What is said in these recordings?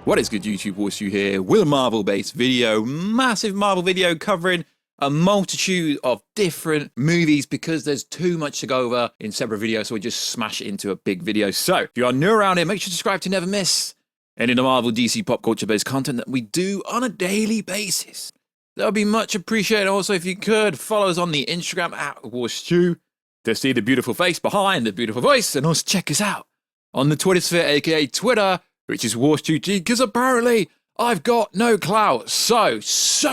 What is good, YouTube? Horseshoe here with a Marvel-based video, massive Marvel video covering a multitude of different movies because there's too much to go over in separate videos, so we just smash it into a big video. So if you are new around here, make sure to subscribe to never miss any of the Marvel, DC, pop culture-based content that we do on a daily basis. That would be much appreciated. Also, if you could, follow us on the Instagram at Horseshoe to see the beautiful face behind the beautiful voice, and also check us out on the Twitter sphere, aka Twitter, which is Horseshoe G, because apparently I've got no clout. So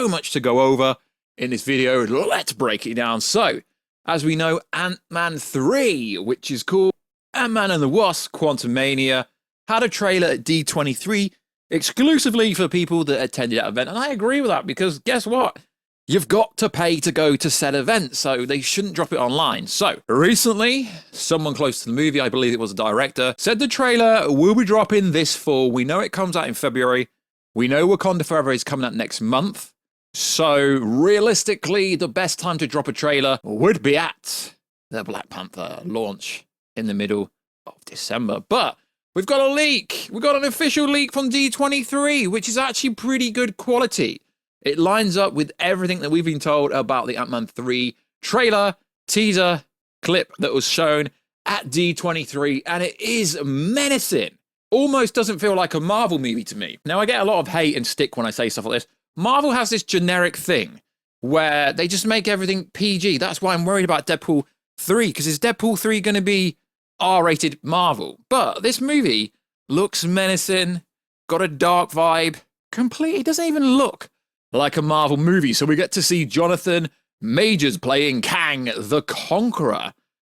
much to go over in this video. Let's break it down. So, as we know, Antman 3, which is called Antman and the Wasp, Quantumania, had a trailer at D23 exclusively for people that attended that event. And I agree with that because guess what? You've got to pay to go to said event, so they shouldn't drop it online. So, recently, someone close to the movie, I believe it was a director, said the trailer will be dropping this fall. We know it comes out in February. We know Wakanda Forever is coming out next month. So, realistically, the best time to drop a trailer would be at the Black Panther launch in the middle of December. But we've got a leak. We've got an official leak from D23, which is actually pretty good quality. It lines up with everything that we've been told about the Antman 3 trailer, teaser, clip that was shown at D23, and it is menacing. Almost doesn't feel like a Marvel movie to me. Now, I get a lot of hate and stick when I say stuff like this. Marvel has this generic thing where they just make everything PG. That's why I'm worried about Deadpool 3, because is Deadpool 3 going to be R-rated Marvel? But this movie looks menacing, got a dark vibe, completely, it doesn't even look like a Marvel movie. So we get to see Jonathan Majors playing Kang the Conqueror.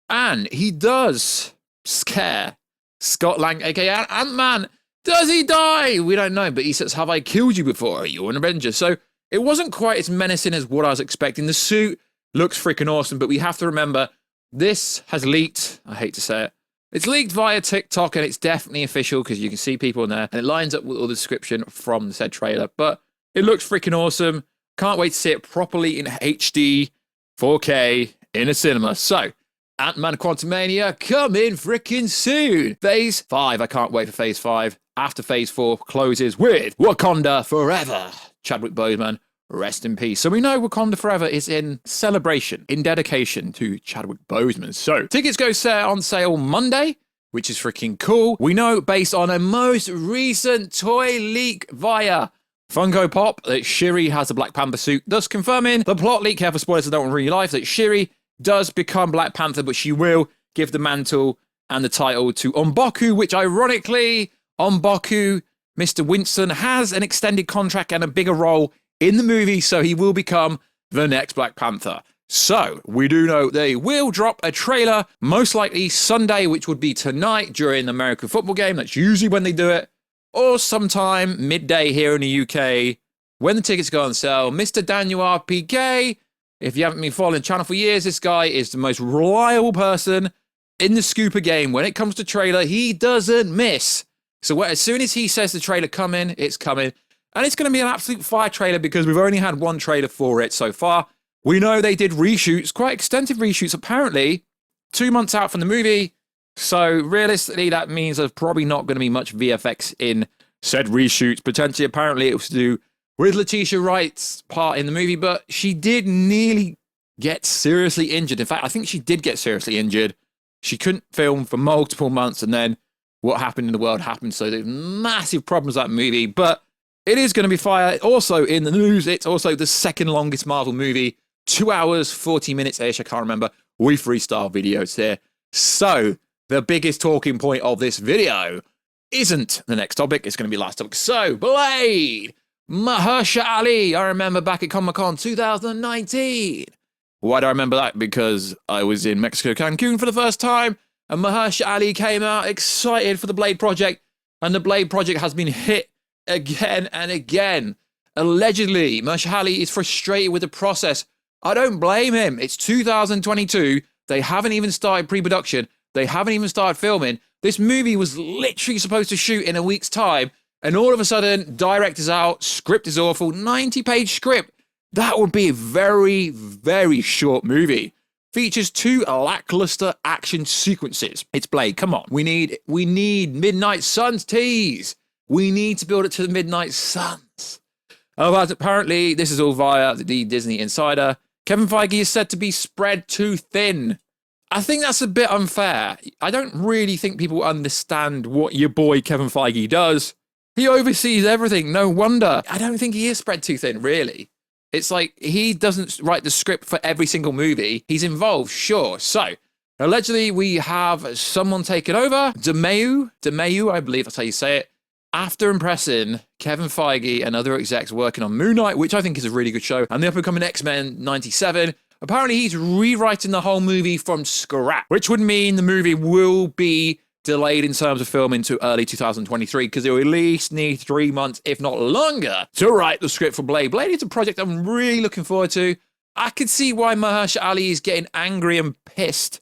And he does scare Scott Lang, aka Ant-Man. Does he die? We don't know, but he says, "Have I killed you before? You're an Avenger." So it wasn't quite as menacing as what I was expecting. The suit looks freaking awesome, but we have to remember, this has leaked. I hate to say it. It's leaked via TikTok, and it's definitely official because you can see people in there, and it lines up with all the description from the said trailer. But it looks freaking awesome. Can't wait to see it properly in HD, 4K, in a cinema. So, Ant-Man Quantumania coming freaking soon. Phase 5. I can't wait for Phase 5. After Phase 4 closes with Wakanda Forever. Chadwick Boseman, rest in peace. So we know Wakanda Forever is in celebration, in dedication to Chadwick Boseman. So, tickets go on sale Monday, which is freaking cool. We know based on a most recent toy leak via Funko Pop that Shuri has a Black Panther suit, thus confirming the plot leak. Careful spoilers, I don't want to ruin your life, that Shuri does become Black Panther, but she will give the mantle and the title to M'Baku, which ironically, M'Baku, Mr. Winston, has an extended contract and a bigger role in the movie, so he will become the next Black Panther. So, we do know they will drop a trailer, most likely Sunday, which would be tonight during the American football game. That's usually when they do it. Or sometime midday here in the UK when the tickets go on sale. Mr. Daniel RPK, if you haven't been following the channel for years, this guy is the most reliable person in the Scooper game. When it comes to trailer, he doesn't miss. So as soon as he says the trailer coming, it's coming. And it's going to be an absolute fire trailer because we've only had one trailer for it so far. We know they did reshoots, quite extensive reshoots apparently, 2 months out from the movie. So realistically, that means there's probably not going to be much VFX in said reshoots. Potentially, apparently, it was to do with Letitia Wright's part in the movie, but she did nearly get seriously injured. In fact, I think she did get seriously injured. She couldn't film for multiple months, and then what happened in the world happened. So there's massive problems with that movie, but it is going to be fire. Also in the news, it's also the second longest Marvel movie, 2 hours, 40 minutes-ish, I can't remember. We freestyle videos here. So the biggest talking point of this video isn't the next topic. It's going to be last topic. So, Blade! Mahershala Ali. I remember back at Comic-Con 2019. Why do I remember that? Because I was in Mexico, Cancun for the first time, and Mahershala Ali came out excited for the Blade project, and the Blade project has been hit again and again. Allegedly, Mahershala Ali is frustrated with the process. I don't blame him. It's 2022. They haven't even started pre-production. They haven't even started filming. This movie was literally supposed to shoot in a week's time, and all of a sudden, director's out, script is awful, 90-page script. That would be a very, very short movie. Features 2 lackluster action sequences. It's Blade, come on. We need Midnight Suns tease. We need to build it to the Midnight Suns. But apparently, this is all via the Disney Insider. Kevin Feige is said to be spread too thin. I think that's a bit unfair. I don't really think people understand what your boy Kevin Feige does. He oversees everything, no wonder. I don't think he is spread too thin, really. It's like he doesn't write the script for every single movie. He's involved, sure. So, allegedly, we have someone taken over. DeMayu, I believe that's how you say it. After impressing Kevin Feige and other execs working on Moon Knight, which I think is a really good show, and the up-and-coming X-Men 97, apparently he's rewriting the whole movie from scratch, which would mean the movie will be delayed in terms of filming to early 2023, because they'll at least need 3 months, if not longer, to write the script for Blade. Blade is a project I'm really looking forward to. I could see why Mahershala Ali is getting angry and pissed,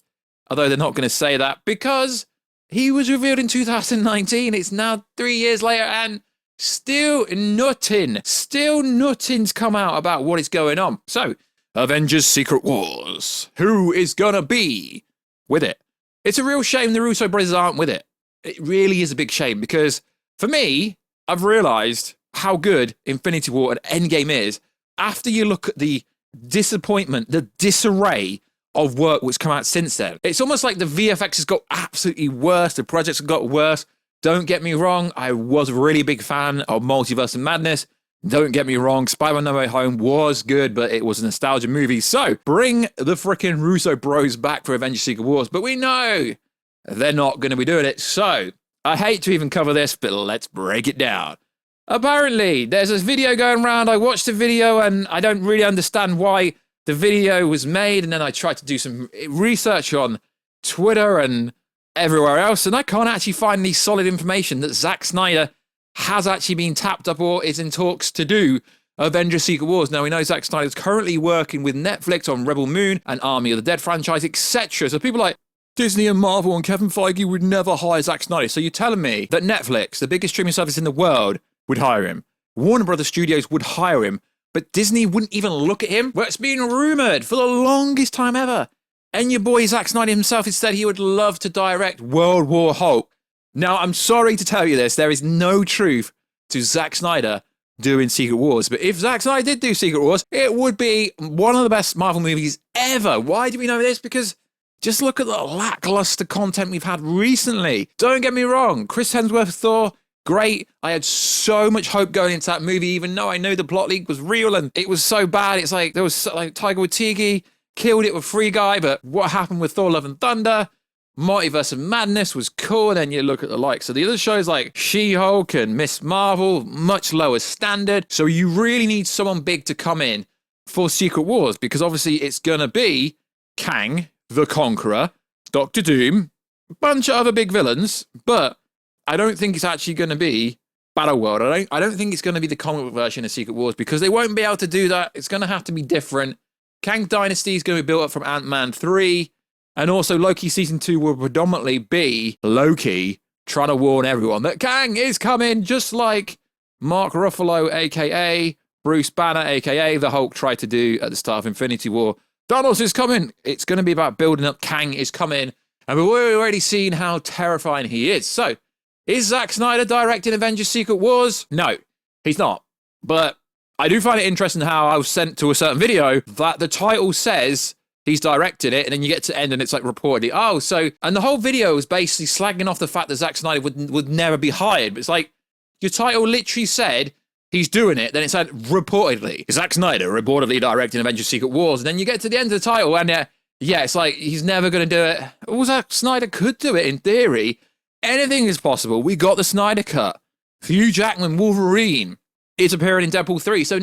although they're not going to say that, because he was revealed in 2019. It's now 3 years later, and still nothing's come out about what is going on. So, Avengers Secret Wars. Who is gonna be with it? It's a real shame the Russo brothers aren't with it. It really is a big shame, because for me, I've realized how good Infinity War and Endgame is after you look at the disappointment, the disarray of work which come out since then. It's almost like the VFX has got absolutely worse. The projects have got worse. Don't get me wrong. I was a really big fan of Multiverse of Madness. Don't get me wrong. Spider-Man No Way Home was good, but it was a nostalgia movie. So bring the freaking Russo bros back for Avengers Secret Wars. But we know they're not going to be doing it. So I hate to even cover this, but let's break it down. Apparently, there's this video going around. I watched the video and I don't really understand why the video was made, and then I tried to do some research on Twitter and everywhere else, and I can't actually find any solid information that Zack Snyder has actually been tapped up or is in talks to do Avengers Secret Wars. Now, we know Zack Snyder is currently working with Netflix on Rebel Moon and Army of the Dead franchise, etc. So people like Disney and Marvel and Kevin Feige would never hire Zack Snyder. So you're telling me that Netflix, the biggest streaming service in the world, would hire him? Warner Brothers Studios would hire him, but Disney wouldn't even look at him? Well, it's been rumoured for the longest time ever. And your boy Zack Snyder himself has said he would love to direct World War Hulk. Now, I'm sorry to tell you this, there is no truth to Zack Snyder doing Secret Wars. But if Zack Snyder did do Secret Wars, it would be one of the best Marvel movies ever. Why do we know this? Because just look at the lackluster content we've had recently. Don't get me wrong, Chris Hemsworth Thor, great. I had so much hope going into that movie, even though I know the plot leak was real and it was so bad. It's like there was like Taika Waititi killed it with Free Guy, but what happened with Thor: Love and Thunder? Multiverse of Madness was cool. And then you look at the likes of the other shows like She-Hulk and Miss Marvel, much lower standard. So you really need someone big to come in for Secret Wars, because obviously it's gonna be Kang, the Conqueror, Doctor Doom, a bunch of other big villains, but I don't think it's actually going to be Battleworld. I don't think it's going to be the comic book version of Secret Wars, because they won't be able to do that. It's going to have to be different. Kang Dynasty is going to be built up from Antman 3, and also Loki Season 2 will predominantly be Loki trying to warn everyone that Kang is coming, just like Mark Ruffalo, a.k.a. Bruce Banner, a.k.a. the Hulk, tried to do at the start of Infinity War. Thanos is coming. It's going to be about building up. Kang is coming, and we've already seen how terrifying he is. So, is Zack Snyder directing Avengers Secret Wars? No, he's not. But I do find it interesting how I was sent to a certain video that the title says he's directed it, and then you get to the end and it's like reportedly, oh, so, and the whole video was basically slagging off the fact that Zack Snyder would never be hired. But it's like, your title literally said he's doing it, then it said reportedly, Zack Snyder reportedly directing Avengers Secret Wars, and then you get to the end of the title and yeah, it's like, he's never going to do it. Well, Zack Snyder could do it in theory. Anything is possible. We got the Snyder Cut. Hugh Jackman, Wolverine, is appearing in Deadpool 3. So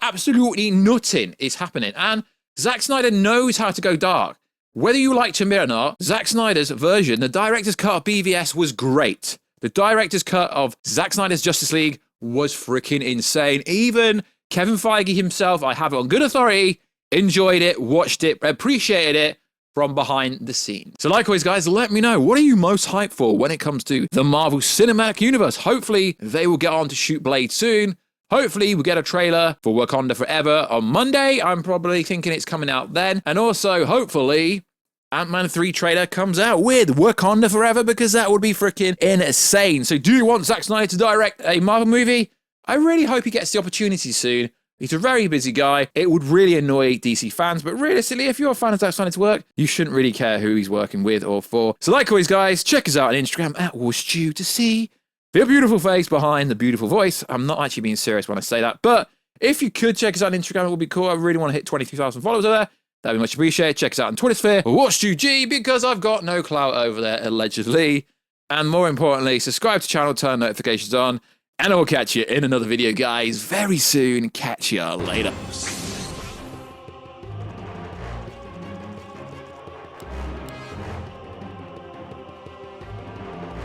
absolutely nothing is happening. And Zack Snyder knows how to go dark. Whether you like to admit it or not, Zack Snyder's version, the director's cut of BVS, was great. The director's cut of Zack Snyder's Justice League was freaking insane. Even Kevin Feige himself, I have it on good authority, enjoyed it, watched it, appreciated it from behind the scenes. So like always, guys, let me know, what are you most hyped for when it comes to the Marvel Cinematic Universe? Hopefully they will get on to shoot Blade soon. Hopefully we'll get a trailer for Wakanda Forever on Monday. I'm probably thinking it's coming out then. And also, hopefully, Antman 3 trailer comes out with Wakanda Forever, because that would be freaking insane. So do you want Zack Snyder to direct a Marvel movie? I really hope he gets the opportunity soon. He's a very busy guy. It would really annoy DC fans, but realistically, if you're a fan of Zack Snyder's work, you shouldn't really care who he's working with or for. So like always, guys, check us out on Instagram at WarStew to see the beautiful face behind the beautiful voice. I'm not actually being serious when I say that, but if you could check us out on Instagram, it would be cool. I really want to hit 23,000 followers over there. That'd be much appreciated. Check us out on Twitter sphere, WarStewG, because I've got no clout over there, allegedly. And more importantly, subscribe to the channel, turn notifications on, and I will catch you in another video, guys, very soon. Catch ya later.